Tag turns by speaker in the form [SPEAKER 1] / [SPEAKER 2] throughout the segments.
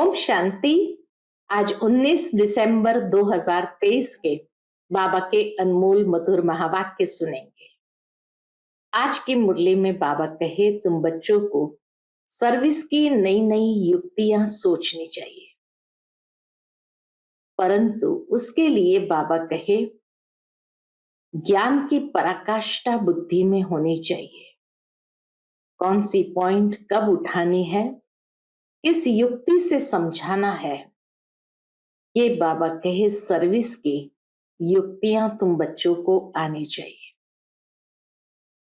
[SPEAKER 1] ओम शांति। आज 19 दिसंबर 2023 के बाबा के अनमोल मधुर महावाक्य सुनेंगे। आज की मुरली में बाबा कहे तुम बच्चों को सर्विस की नई नई युक्तियां सोचनी चाहिए, परंतु उसके लिए बाबा कहे ज्ञान की पराकाष्ठा बुद्धि में होनी चाहिए। कौन सी पॉइंट कब उठानी है, किस युक्ति से समझाना है, ये बाबा कहे सर्विस की युक्तियां तुम बच्चों को आनी चाहिए।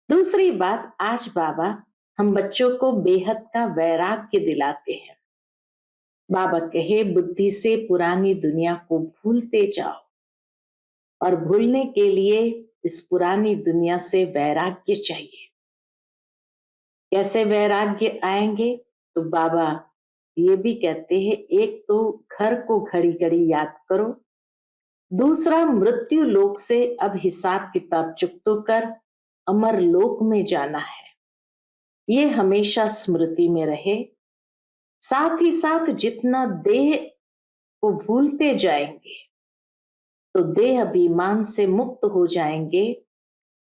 [SPEAKER 1] दूसरी बात, आज बाबा हम बच्चों को बेहद का वैराग्य दिलाते हैं। बाबा कहे बुद्धि से पुरानी दुनिया को भूलते जाओ, और भूलने के लिए इस पुरानी दुनिया से वैराग्य चाहिए। कैसे वैराग्य आएंगे? तो बाबा ये भी कहते हैं, एक तो घर को घड़ी घड़ी याद करो, दूसरा मृत्यु लोक से अब हिसाब किताब चुकतो कर अमर लोक में जाना है, ये हमेशा स्मृति में रहे। साथ ही साथ जितना देह को भूलते जाएंगे तो देह अभिमान से मुक्त हो जाएंगे।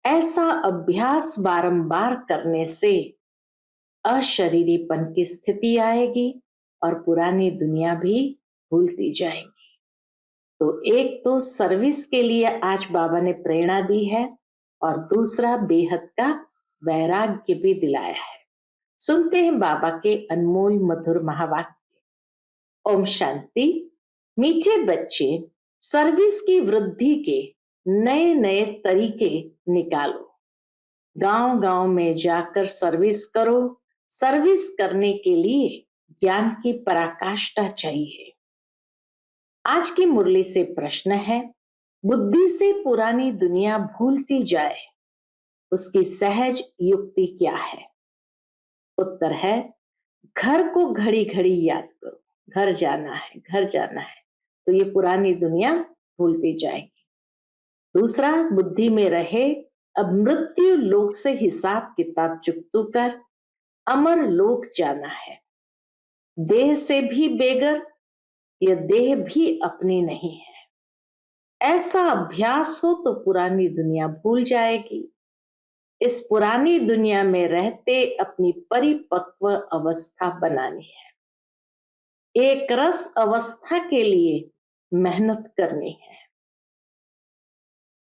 [SPEAKER 1] ऐसा अभ्यास बारंबार करने से अशरीरीपन की स्थिति आएगी और पुरानी दुनिया भी भूलती जाएंगी। तो एक तो सर्विस के लिए आज बाबा ने प्रेरणा दी है, और दूसरा बेहद का वैराग्य भी दिलाया है। सुनते हैं बाबा के अनमोल मधुर महावाक्य। ओम शांति। मीठे बच्चे, सर्विस की वृद्धि के नए नए तरीके निकालो। गांव गांव में जाकर सर्विस करो। सर्विस करने के लिए ज्ञान की पराकाष्ठा चाहिए। आज की मुरली से प्रश्न है, बुद्धि से पुरानी दुनिया भूलती जाए, उसकी सहज युक्ति क्या है? उत्तर है, घर को घड़ी घड़ी याद करो। घर जाना है, घर जाना है, तो ये पुरानी दुनिया भूलती जाएगी। दूसरा, बुद्धि में रहे अब मृत्यु लोक से हिसाब किताब चुकतो कर अमर लोक जाना है। देह से भी बेगर, यह देह भी अपनी नहीं है। ऐसा अभ्यास हो तो पुरानी दुनिया भूल जाएगी। इस पुरानी दुनिया में रहते अपनी परिपक्व अवस्था बनानी है। एक रस अवस्था के लिए मेहनत करनी है।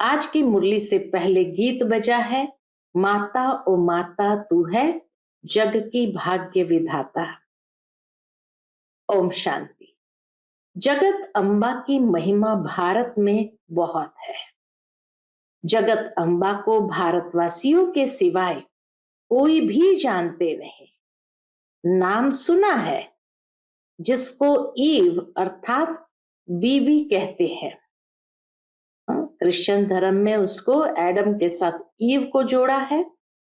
[SPEAKER 1] आज की मुरली से पहले गीत बजा है, माता ओ माता तू है जग की भाग्य विधाता। ओम शांति। जगत अम्बा की महिमा भारत में बहुत है। जगत अम्बा को भारतवासियों के सिवाय कोई भी जानते नहीं। नाम सुना है, जिसको ईव अर्थात बीबी कहते हैं। क्रिश्चियन धर्म में उसको एडम के साथ ईव को जोड़ा है,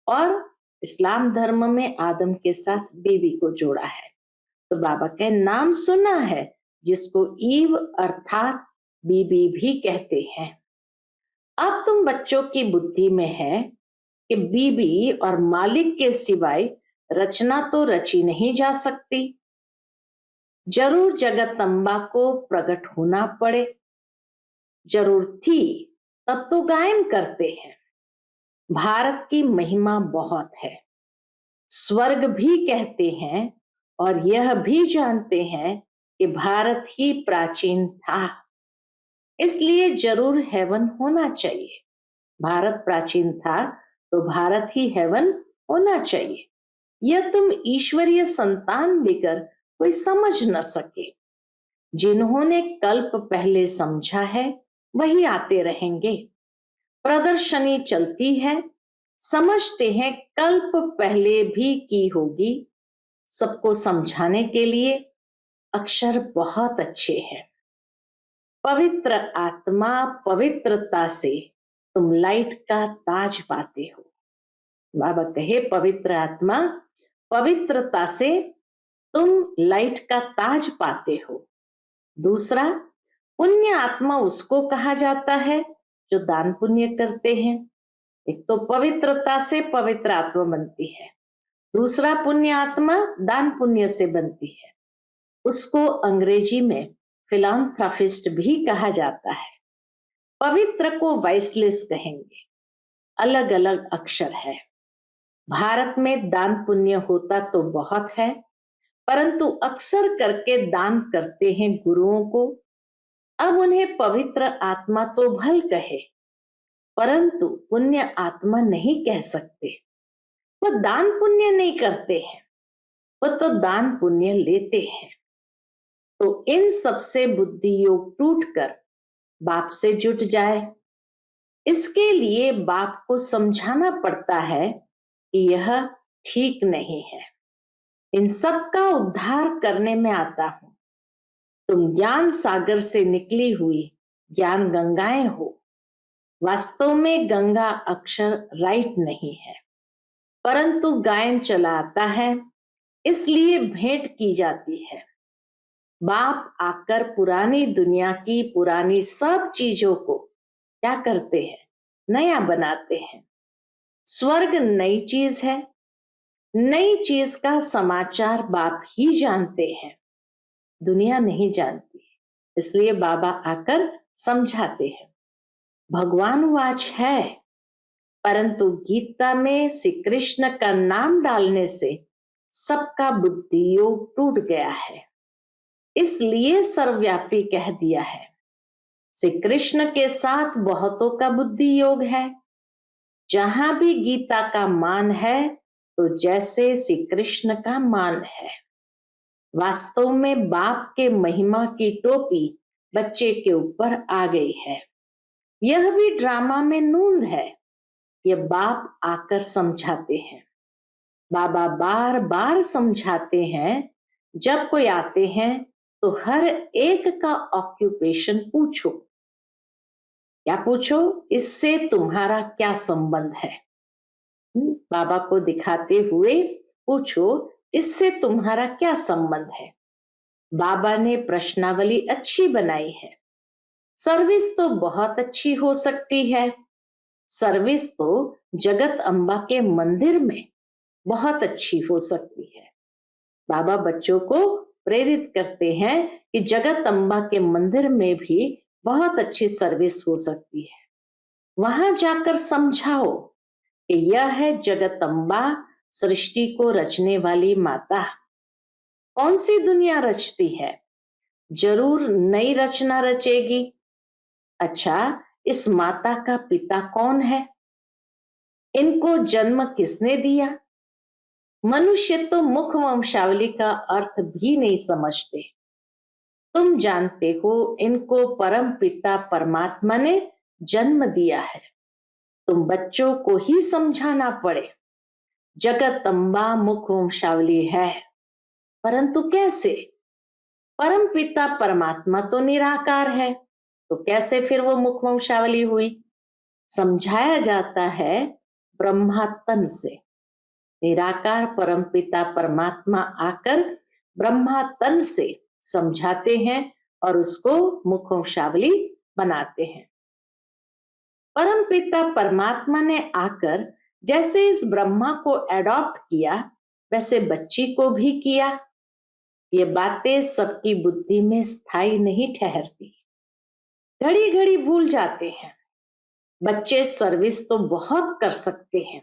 [SPEAKER 1] और इस्लाम धर्म में आदम के साथ बीबी को जोड़ा है। तो बाबा के नाम सुना है, जिसको ईव अर्थात बीबी भी कहते हैं। अब तुम बच्चों की बुद्धि में है कि बीबी और मालिक के सिवाय रचना तो रची नहीं जा सकती। जरूर जगत अम्बा को प्रकट होना पड़े। जरूर थी, तब तो गायन करते हैं। भारत की महिमा बहुत है। स्वर्ग भी कहते हैं, और यह भी जानते हैं कि भारत ही प्राचीन था, इसलिए जरूर हेवन होना चाहिए। भारत प्राचीन था तो भारत ही हेवन होना चाहिए। यह तुम ईश्वरीय संतान बिगर कोई समझ न सके। जिन्होंने कल्प पहले समझा है वही आते रहेंगे। प्रदर्शनी चलती है, समझते हैं कल्प पहले भी की होगी। सबको समझाने के लिए अक्षर बहुत अच्छे हैं। पवित्र आत्मा पवित्रता से तुम लाइट का ताज पाते हो। बाबा कहे पवित्र आत्मा पवित्रता से तुम लाइट का ताज पाते हो। दूसरा, पुण्य आत्मा उसको कहा जाता है जो दान पुण्य करते हैं। एक तो पवित्रता से पवित्र आत्मा बनती है, दूसरा पुण्य आत्मा दान पुण्य से बनती है। उसको अंग्रेजी में फिलांथ्रोपिस्ट भी कहा जाता है। पवित्र को वाइसलेस कहेंगे। अलग अलग अक्षर है। भारत में दान पुण्य होता तो बहुत है, परंतु अक्सर करके दान करते हैं गुरुओं को। अब उन्हें पवित्र आत्मा तो भल कहे, परंतु पुण्य आत्मा नहीं कह सकते। वो दान पुण्य नहीं करते हैं, वो तो दान पुण्य लेते हैं। तो इन सब से बुद्धि योग टूटकर बाप से जुट जाए, इसके लिए बाप को समझाना पड़ता है कि यह ठीक नहीं है। इन सब का उद्धार करने में आता हूं। तुम ज्ञान सागर से निकली हुई ज्ञान गंगाएं हो। वास्तव में गंगा अक्षर राइट नहीं है, परंतु गायन चला आता है, इसलिए भेंट की जाती है। बाप आकर पुरानी दुनिया की पुरानी सब चीजों को क्या करते हैं? नया बनाते हैं। स्वर्ग नई चीज है, नई चीज का समाचार बाप ही जानते हैं, दुनिया नहीं जानती। इसलिए बाबा आकर समझाते हैं। भगवान वाच है, परंतु गीता में श्री कृष्ण का नाम डालने से सबका बुद्धि योग टूट गया है, इसलिए सर्वव्यापी कह दिया है। श्री कृष्ण के साथ बहुतों का बुद्धि योग है। जहां भी गीता का मान है तो जैसे श्री कृष्ण का मान है। वास्तव में बाप के महिमा की टोपी बच्चे के ऊपर आ गई है। यह भी ड्रामा में नूंद है। यह बाप आकर समझाते हैं। बाबा बार बार समझाते हैं। जब कोई आते हैं तो हर एक का ऑक्यूपेशन पूछो। क्या पूछो? इससे तुम्हारा क्या संबंध है? बाबा को दिखाते हुए पूछो, इससे तुम्हारा क्या संबंध है? बाबा ने प्रश्नावली अच्छी बनाई है। सर्विस तो बहुत अच्छी हो सकती है। सर्विस तो जगत अम्बा के मंदिर में बहुत अच्छी हो सकती है। बाबा बच्चों को प्रेरित करते हैं कि जगत अम्बा के मंदिर में भी बहुत अच्छी सर्विस हो सकती है। वहां जाकर समझाओ कि यह है जगत अम्बा, सृष्टि को रचने वाली माता। कौन सी दुनिया रचती है? जरूर नई रचना रचेगी। अच्छा, इस माता का पिता कौन है? इनको जन्म किसने दिया? मनुष्य तो मुख वंशावली का अर्थ भी नहीं समझते। तुम जानते हो इनको परम पिता परमात्मा ने जन्म दिया है। तुम बच्चों को ही समझाना पड़े। जगत अम्बा मुख वंशावली है, परंतु कैसे? परम पिता परमात्मा तो निराकार है, तो कैसे फिर वो मुख वंशावली हुई? समझाया जाता है ब्रह्मा तन से। निराकार परम पिता परमात्मा आकर ब्रह्मा तन से समझाते हैं और उसको मुख वंशावली बनाते हैं। परम पिता परमात्मा ने आकर जैसे इस ब्रह्मा को एडॉप्ट किया, वैसे बच्ची को भी किया। ये बातें सबकी बुद्धि में स्थायी नहीं ठहरती, घड़ी घड़ी भूल जाते हैं। बच्चे सर्विस तो बहुत कर सकते हैं।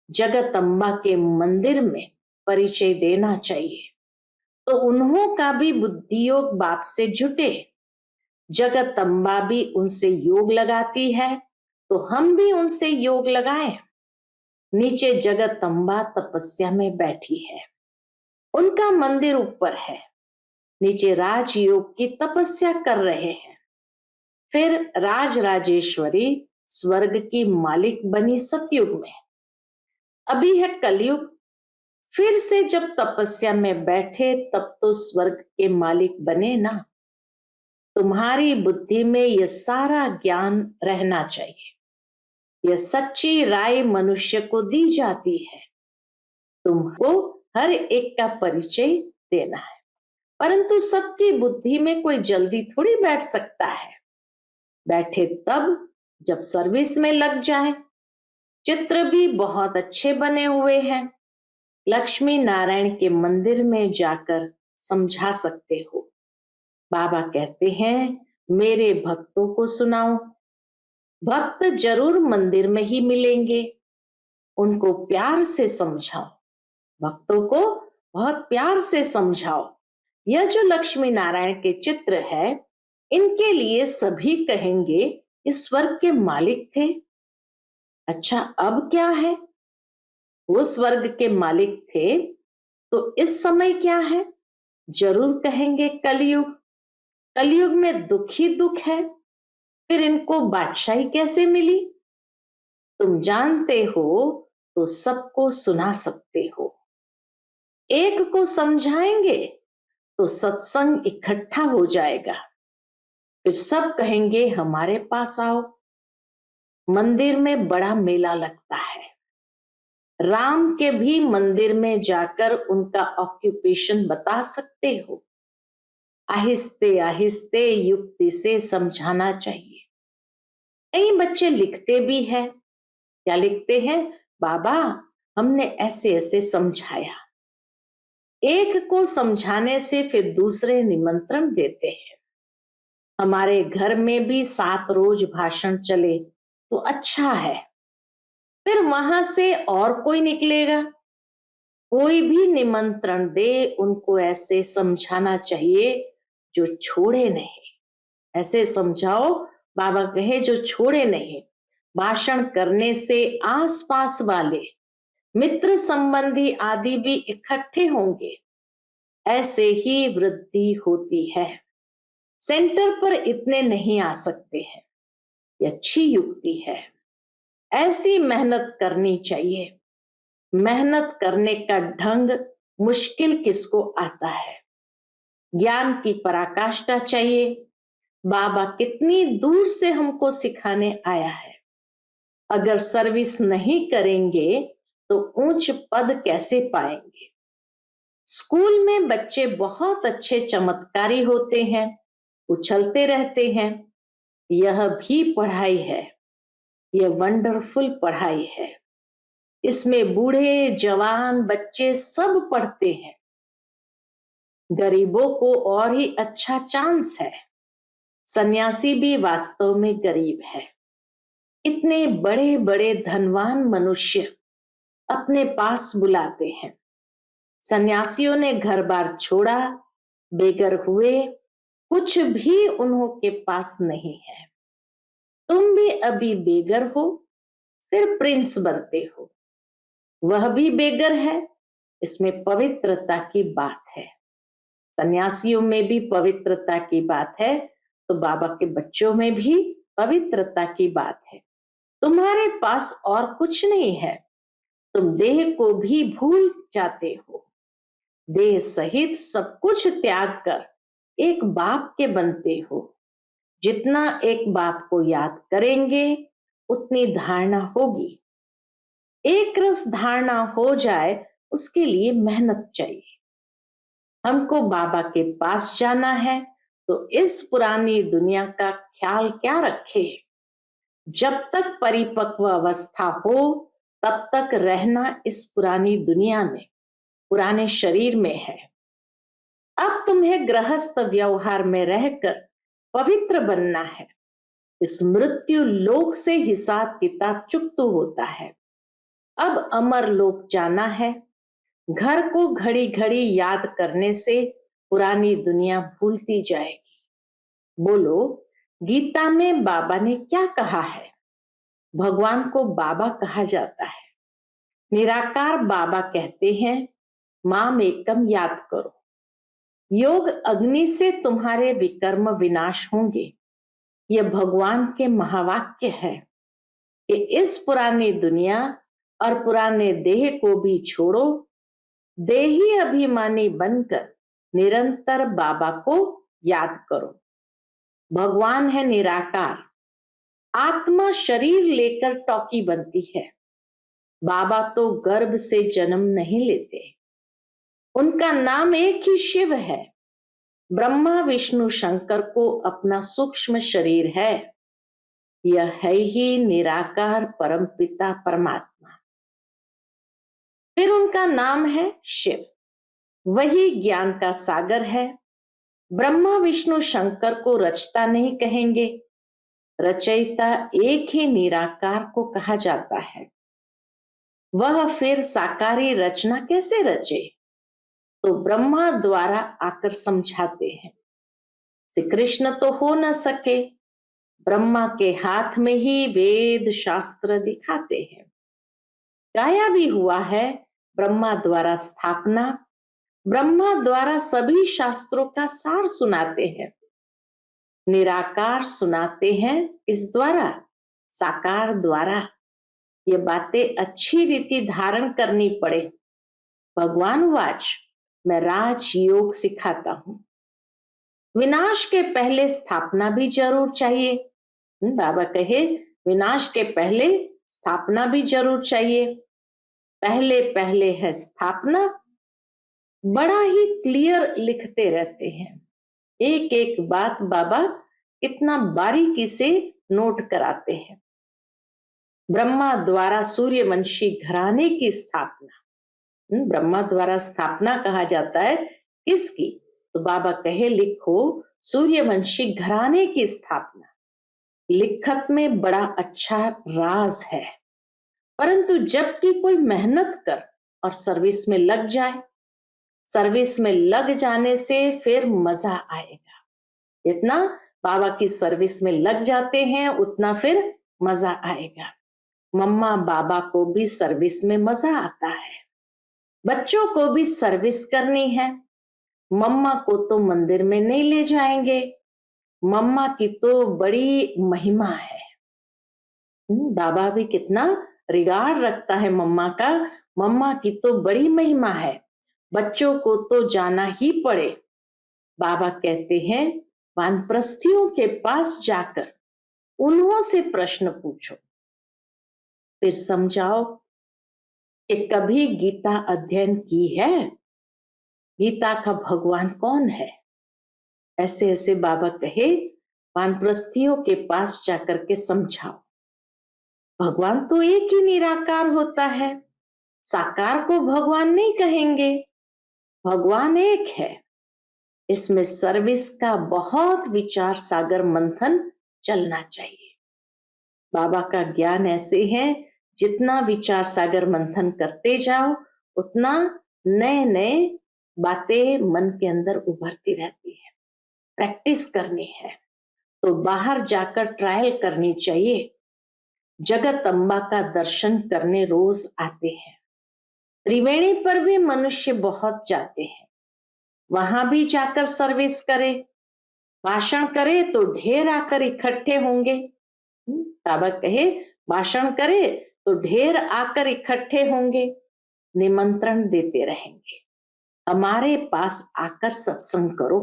[SPEAKER 1] जगत अम्बा के मंदिर में परिचय देना चाहिए, तो उन्हों का भी बुद्धि योग बाप से जुटे। जगत अम्बा भी उनसे योग लगाती है, तो हम भी उनसे योग लगाएं। नीचे जगत अम्बा तपस्या में बैठी है, उनका मंदिर ऊपर है। नीचे राजयोग की तपस्या कर रहे हैं। फिर राज राजेश्वरी स्वर्ग की मालिक बनी सतयुग में। अभी है कलयुग। फिर से जब तपस्या में बैठे तब तो स्वर्ग के मालिक बने ना। तुम्हारी बुद्धि में यह सारा ज्ञान रहना चाहिए। यह सच्ची राय मनुष्य को दी जाती है। तुमको हर एक का परिचय देना है, परंतु सबकी बुद्धि में कोई जल्दी थोड़ी बैठ सकता है। बैठे तब जब सर्विस में लग जाए। चित्र भी बहुत अच्छे बने हुए हैं। लक्ष्मी नारायण के मंदिर में जाकर समझा सकते हो। बाबा कहते हैं, मेरे भक्तों को सुनाओ। भक्त जरूर मंदिर में ही मिलेंगे, उनको प्यार से समझाओ। भक्तों को बहुत प्यार से समझाओ। यह जो लक्ष्मी नारायण के चित्र है, इनके लिए सभी कहेंगे ये स्वर्ग के मालिक थे। अच्छा, अब क्या है? वो स्वर्ग के मालिक थे, तो इस समय क्या है? जरूर कहेंगे कलयुग। कलयुग में दुख ही दुख है, फिर इनको बादशाही कैसे मिली? तुम जानते हो तो सबको सुना सकते हो। एक को समझाएंगे तो सत्संग इकट्ठा हो जाएगा, फिर सब कहेंगे हमारे पास आओ। मंदिर में बड़ा मेला लगता है। राम के भी मंदिर में जाकर उनका ऑक्यूपेशन बता सकते हो। आहिस्ते आहिस्ते युक्ति से समझाना चाहिए। कई बच्चे लिखते भी हैं। क्या लिखते हैं? बाबा, हमने ऐसे ऐसे समझाया। एक को समझाने से फिर दूसरे निमंत्रण देते हैं। हमारे घर में भी 7 रोज भाषण चले तो अच्छा है। फिर वहां से और कोई निकलेगा, कोई भी निमंत्रण दे, उनको ऐसे समझाना चाहिए जो छोड़े नहीं। ऐसे समझाओ, बाबा कहे, जो छोड़े नहीं। भाषण करने से आसपास वाले मित्र संबंधी आदि भी इकट्ठे होंगे, ऐसे ही वृद्धि होती है। सेंटर पर इतने नहीं आ सकते हैं, ये अच्छी युक्ति है। ऐसी मेहनत करनी चाहिए। मेहनत करने का ढंग मुश्किल किसको आता है? ज्ञान की पराकाष्ठा चाहिए। बाबा कितनी दूर से हमको सिखाने आया है। अगर सर्विस नहीं करेंगे तो ऊंच पद कैसे पाएंगे? स्कूल में बच्चे बहुत अच्छे चमत्कारी होते हैं, उछलते रहते हैं। यह भी पढ़ाई है, यह वंडरफुल पढ़ाई है। इसमें बूढ़े जवान बच्चे सब पढ़ते हैं। गरीबों को और ही अच्छा चांस है। सन्यासी भी वास्तव में गरीब है। इतने बड़े बड़े धनवान मनुष्य अपने पास बुलाते हैं। सन्यासियों ने घर बार छोड़ा, बेघर हुए, कुछ भी उन्हों के पास नहीं है। तुम भी अभी बेघर हो, फिर प्रिंस बनते हो। वह भी बेघर है। इसमें पवित्रता की बात है। सन्यासियों में भी पवित्रता की बात है, तो बाबा के बच्चों में भी पवित्रता की बात है। तुम्हारे पास और कुछ नहीं है, तुम देह को भी भूल जाते हो। देह सहित सब कुछ त्याग कर एक बाप के बनते हो। जितना एक बाप को याद करेंगे, उतनी धारणा होगी। एक रस धारणा हो जाए, उसके लिए मेहनत चाहिए। हमको बाबा के पास जाना है, तो इस पुरानी दुनिया का ख्याल क्या रखे? जब तक परिपक्व अवस्था हो, तब तक रहना इस पुरानी दुनिया में, पुराने शरीर में है। अब तुम्हें गृहस्थ व्यवहार में रहकर पवित्र बनना है। इस मृत्यु लोक से हिसाब किताब चुकता होता है। अब अमर लोक जाना है। घर को घड़ी घड़ी याद करने से पुरानी दुनिया भूलती जाएगी। बोलो, गीता में बाबा ने क्या कहा है? भगवान को बाबा कहा जाता है। निराकार बाबा कहते हैं, माम एकम याद करो। योग अग्नि से तुम्हारे विकर्म विनाश होंगे। यह भगवान के महावाक्य है कि इस पुरानी दुनिया और पुराने देह को भी छोड़ो। देही अभिमानी बनकर निरंतर बाबा को याद करो। भगवान है निराकार। आत्मा शरीर लेकर टॉकी बनती है। बाबा तो गर्भ से जन्म नहीं लेते। उनका नाम एक ही शिव है। ब्रह्मा विष्णु शंकर को अपना सूक्ष्म शरीर है। यह है ही निराकार परम पिता परमात्मा। फिर उनका नाम है शिव। वही ज्ञान का सागर है। ब्रह्मा विष्णु शंकर को रचता नहीं कहेंगे, रचयिता एक ही निराकार को कहा जाता है। वह फिर साकारी रचना कैसे रचे? तो ब्रह्मा द्वारा आकर समझाते हैं। श्री कृष्ण तो हो न सके, ब्रह्मा के हाथ में ही वेद शास्त्र दिखाते हैं। गाया भी हुआ है ब्रह्मा द्वारा स्थापना, ब्रह्मा द्वारा सभी शास्त्रों का सार सुनाते हैं। निराकार सुनाते हैं इस द्वारा, साकार द्वारा। ये बातें अच्छी रीति धारण करनी पड़े। भगवान वाच, मैं राज योग सिखाता हूं। विनाश के पहले स्थापना भी जरूर चाहिए। बाबा कहे विनाश के पहले स्थापना भी जरूर चाहिए। पहले पहले है स्थापना, बड़ा ही क्लियर लिखते रहते हैं। एक एक बात बाबा कितना बारीकी से नोट कराते हैं। ब्रह्मा द्वारा सूर्यवंशी घराने की स्थापना, ब्रह्मा द्वारा स्थापना कहा जाता है किसकी? तो बाबा कहे लिखो सूर्यवंशी घराने की स्थापना। लिखत में बड़ा अच्छा राज है, परंतु जबकि कोई मेहनत कर और सर्विस में लग जाए, सर्विस में लग जाने से फिर मजा आएगा। जितना बाबा की सर्विस में लग जाते हैं उतना फिर मजा आएगा। मम्मा बाबा को भी सर्विस में मजा आता है, बच्चों को भी सर्विस करनी है। मम्मा को तो मंदिर में नहीं ले जाएंगे, मम्मा की तो बड़ी महिमा है। बाबा भी कितना रिगार्ड रखता है मम्मा का, मम्मा की तो बड़ी महिमा है, बच्चों को तो जाना ही पड़े। बाबा कहते हैं वानप्रस्थियों के पास जाकर उन्हों से प्रश्न पूछो, फिर समझाओ कि कभी गीता अध्ययन की है? गीता का भगवान कौन है? ऐसे ऐसे बाबा कहे वानप्रस्थियों के पास जाकर के समझाओ। भगवान तो एक ही निराकार होता है, साकार को भगवान नहीं कहेंगे, भगवान एक है। इसमें सर्विस का बहुत विचार सागर मंथन चलना चाहिए। बाबा का ज्ञान ऐसे है, जितना विचार सागर मंथन करते जाओ उतना नए नए बातें मन के अंदर उभरती रहती है। प्रैक्टिस करनी है तो बाहर जाकर ट्रायल करनी चाहिए। जगत अम्बा का दर्शन करने रोज आते हैं। त्रिवेणी पर भी मनुष्य बहुत जाते हैं, वहां भी जाकर सर्विस करे, भाषण करे तो ढेर आकर इकट्ठे होंगे। बाबा कहे भाषण करे तो ढेर आकर इकट्ठे होंगे, निमंत्रण देते रहेंगे, हमारे पास आकर सत्संग करो।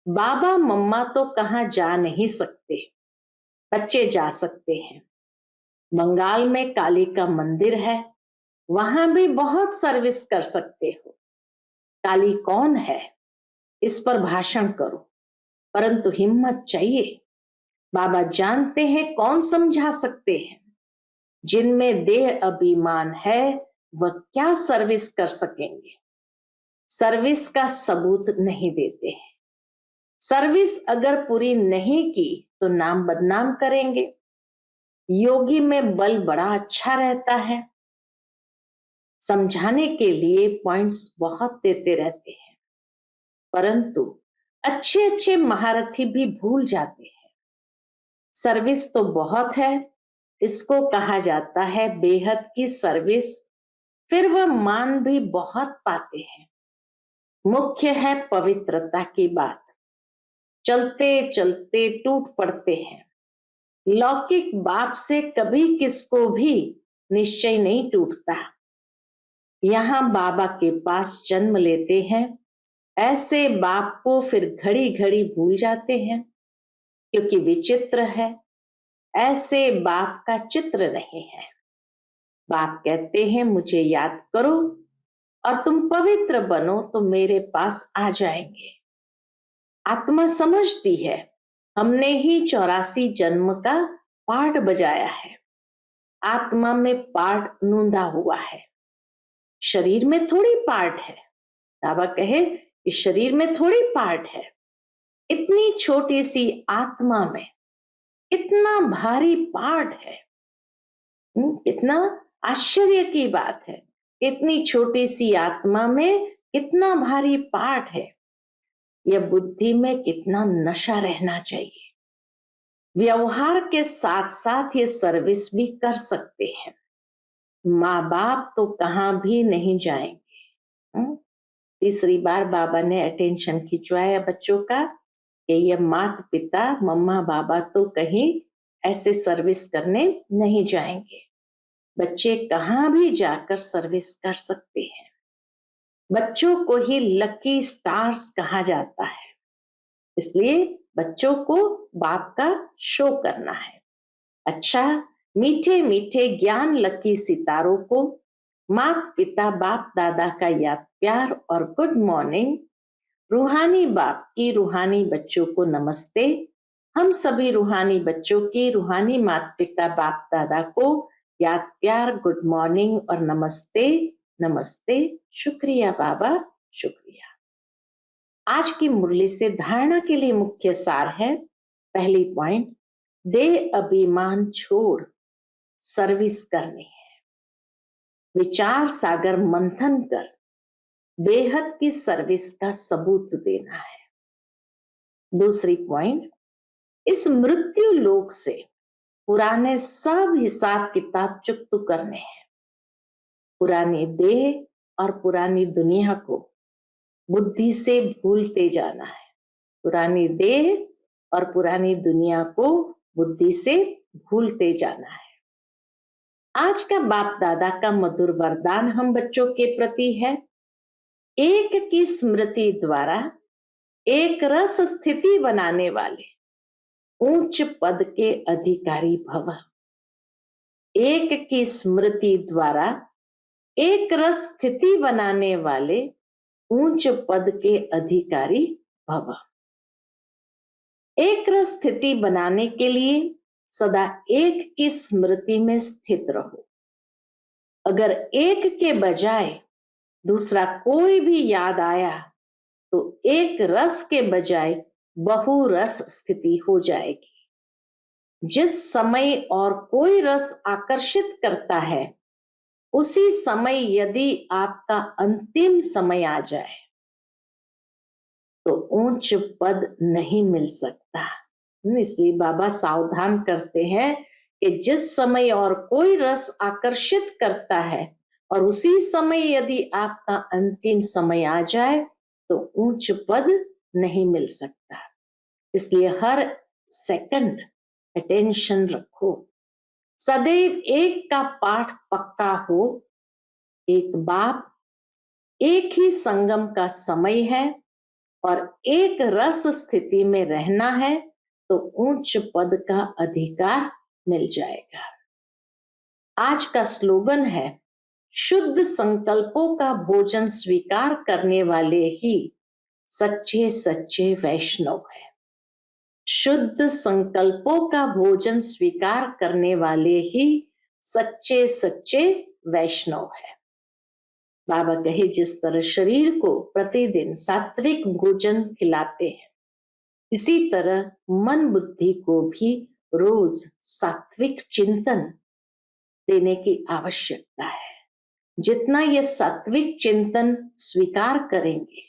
[SPEAKER 1] बाबा मम्मा तो कहाँ जा नहीं सकते, बच्चे जा सकते हैं। बंगाल में काली का मंदिर है, वहां भी बहुत सर्विस कर सकते हो। काली कौन है इस पर भाषण करो, परंतु हिम्मत चाहिए। बाबा जानते हैं कौन समझा सकते हैं। जिनमें देह अभिमान है वह क्या सर्विस कर सकेंगे? सर्विस का सबूत नहीं देते हैं। सर्विस अगर पूरी नहीं की तो नाम बदनाम करेंगे। योगी में बल बड़ा अच्छा रहता है, समझाने के लिए पॉइंट्स बहुत देते रहते हैं, परंतु अच्छे अच्छे महारथी भी भूल जाते हैं। सर्विस तो बहुत है, इसको कहा जाता है बेहद की सर्विस। फिर वह मान भी बहुत पाते हैं। मुख्य है पवित्रता की बात। चलते चलते टूट पड़ते हैं। लौकिक बाप से कभी किसको भी निश्चय नहीं टूटता। यहाँ बाबा के पास जन्म लेते हैं, ऐसे बाप को फिर घड़ी घड़ी भूल जाते हैं, क्योंकि विचित्र है, ऐसे बाप का चित्र नहीं है। बाप कहते हैं मुझे याद करो और तुम पवित्र बनो तो मेरे पास आ जाएंगे। आत्मा समझती है हमने ही 84 जन्म का पाठ बजाया है, आत्मा में पाठ नूंदा हुआ है, शरीर में थोड़ी पाठ है। बाबा कहे इस शरीर में थोड़ी पार्ट है, इतनी छोटी सी आत्मा में इतना भारी पार्ट है। कितना आश्चर्य की बात है, इतनी छोटी सी आत्मा में कितना भारी पार्ट है। यह बुद्धि में कितना नशा रहना चाहिए। व्यवहार के साथ साथ ये सर्विस भी कर सकते हैं। माँ बाप तो कहाँ भी नहीं जाएंगे। तीसरी बार बाबा ने अटेंशन खिंचवाया बच्चों का कि ये माता पिता मम्मा बाबा तो कहीं ऐसे सर्विस करने नहीं जाएंगे। बच्चे कहाँ भी जाकर सर्विस कर सकते हैं। बच्चों को ही लकी स्टार्स कहा जाता है, इसलिए बच्चों को बाप का शो करना है। अच्छा, मीठे मीठे ज्ञान लकी सितारों को माता पिता बाप दादा का याद प्यार और गुड मॉर्निंग। रूहानी बाप की रूहानी बच्चों को नमस्ते। हम सभी रूहानी बच्चों की रूहानी माता पिता बाप दादा को याद प्यार गुड मॉर्निंग और नमस्ते नमस्ते। शुक्रिया बाबा, शुक्रिया। आज की मुरली से धारणा के लिए मुख्य सार है। पहली पॉइंट, देह अभिमान छोड़ सर्विस करनी है। विचार सागर मंथन कर बेहद की सर्विस का सबूत देना है। दूसरी पॉइंट, इस मृत्यु लोक से पुराने सब हिसाब किताब चुकता करने हैं। पुरानी देह और पुरानी दुनिया को बुद्धि से भूलते जाना है। पुरानी देह और पुरानी दुनिया को बुद्धि से भूलते जाना है। आज का बाप दादा का मधुर वरदान हम बच्चों के प्रति है, एक की स्मृति द्वारा एक रस स्थिति बनाने वाले उच्च पद के अधिकारी भव। एक की स्मृति द्वारा एक रस स्थिति बनाने वाले उच्च पद के अधिकारी भव। एक रस स्थिति बनाने के लिए सदा एक की स्मृति में स्थित रहो। अगर एक के बजाय दूसरा कोई भी याद आया तो एक रस के बजाय बहुरस स्थिति हो जाएगी। जिस समय और कोई रस आकर्षित करता है, उसी समय यदि आपका अंतिम समय आ जाए तो उच्च पद नहीं मिल सकता। इसलिए बाबा सावधान करते हैं कि जिस समय और कोई रस आकर्षित करता है और उसी समय यदि आपका अंतिम समय आ जाए तो उच्च पद नहीं मिल सकता। इसलिए हर सेकंड अटेंशन रखो। सदैव एक का पाठ पक्का हो। एक बाप, एक ही संगम का समय है और एक रस स्थिति में रहना है तो उच्च पद का अधिकार मिल जाएगा। आज का स्लोगन है, शुद्ध संकल्पों का भोजन स्वीकार करने वाले ही सच्चे सच्चे वैष्णव है। शुद्ध संकल्पों का भोजन स्वीकार करने वाले ही सच्चे सच्चे वैष्णव है। बाबा कहे जिस तरह शरीर को प्रतिदिन सात्विक भोजन खिलाते हैं, इसी तरह मन बुद्धि को भी रोज सात्विक चिंतन देने की आवश्यकता है। जितना ये सात्विक चिंतन स्वीकार करेंगे,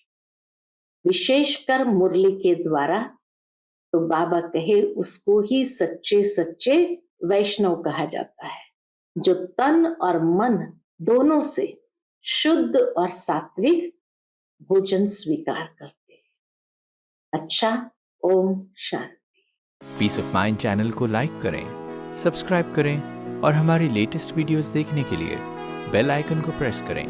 [SPEAKER 1] विशेषकर मुरली के द्वारा, तो बाबा कहे उसको ही सच्चे सच्चे वैष्णव कहा जाता है, जो तन और मन दोनों से शुद्ध और सात्विक भोजन स्वीकार करते हैं। अच्छा, Om Shanti.
[SPEAKER 2] Piece of mind channel को लाइक करें, सब्सक्राइब करें और हमारी लेटेस्ट वीडियोस देखने के लिए बेल आइकन को प्रेस करें।